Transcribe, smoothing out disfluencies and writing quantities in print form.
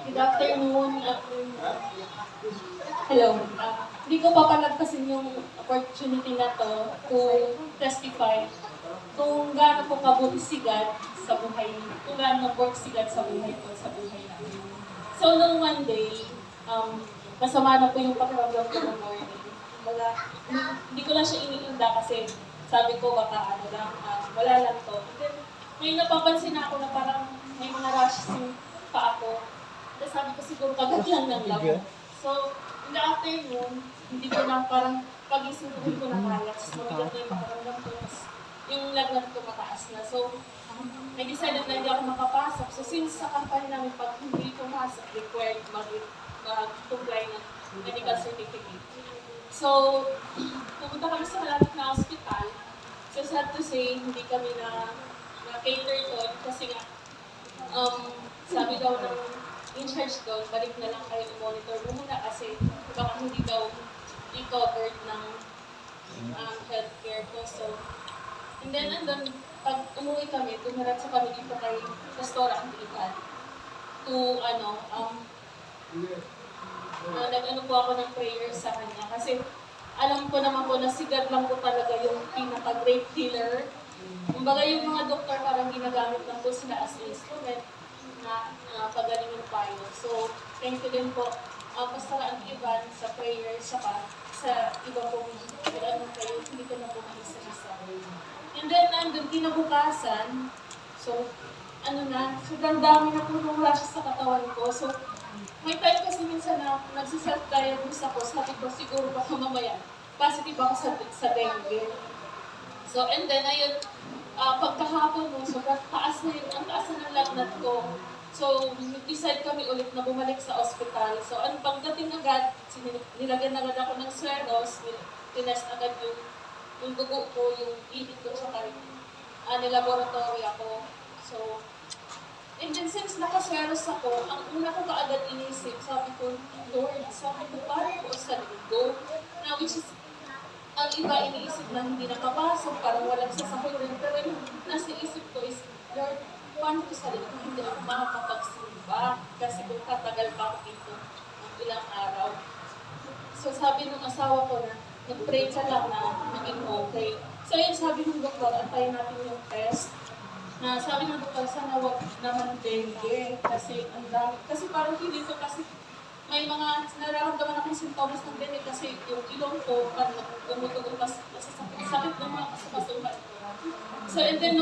Good afternoon. Hello. Hindi ko papalagpasin yung opportunity na to testify kung gaano po kabuti si God sa buhay, kung gaano mag-work si God sa buhay ko, sa buhay namin. So, nung one day, masama na po yung pakiramdam ko ng morning. Hindi ko lang siya iniinda kasi sabi ko baka ano lang, wala lang to. And then, may napapansin ako na parang may mga rashes yung pa ako. Tapos sabi ko siguro kagat lang ng labo. So, in the afternoon, hindi ko lang parang pag-isip ko hindi ko na kaya. Tapos mabigat na yung pakiramdam ko. Tapos yung lagnat ko mataas na. So, nag-decided na hindi ako makapasok. So, since sa company namin, pag hindi pumasok, required mag-comply ng medical certificate. So, pumunta kami sa malapit na hospital. So, sad to say, hindi kami na-cater doon kasi nga, sabi daw ng in-charge doon, balik na lang kayo i-monitor mo muna kasi baka hindi daw i-covered ng healthcare ko. So, and then, andun, pag umuwi kami, dumiretso kami dito kay Pastora Anglican to, nag-ano po ako ng prayer sa kanya. Kasi, alam ko naman po na si God lang po talaga yung pinaka-great healer. Kumbaga yung mga doktor parang ginagamit lang po sila as instrument na pagalingin tayo. So, thank you din po, Pastor Ivan sa prayer, saka sa iba pong kayo, hindi ko na po maisa-isa. And then, nandun, kinabukasan, so, sobrang dami na po nung rashes sa katawan ko. So, may time kasi minsan na nagsiself-diagnose ako, sabi ko siguro baka mamaya, positive ako sa dengue. So, and then, ayun, pagkahapon mo, sobrang taas na yun, ang taas na ng lagnat ko. So, decide kami ulit na bumalik sa ospital. So, pagdating agad, nilagyan agad ako ng sweros, tinest agad yung dugo ko, yung init ko, saka nilaboratory ako. So, and then since nakasweros ako, ang una ko kaagad inisip, sabi ko, Lord, sabi ko, paano ko sa linggo? Now, which is, ang iba iniisip na hindi nakapasok, parang walang sasahurin. Pero yung nasa isip ko is, Lord, paano ko sa linggo hindi ako makakapagsimba? Kasi kung tatagal pa ako dito ng ilang araw. So sabi ng asawa ko na, nag-pray ka lang na maging okay. So yun, sabi ng doktor, antayin natin yung test. Na sabi ng doktor, sana wag naman dengue kasi ang dami. Kasi parang hindi ko kasi may mga nararamdaman akong sintomas ng dengue kasi yung ilong ko, parang gumutugot, sakit ng mga kasukasuhan. So and then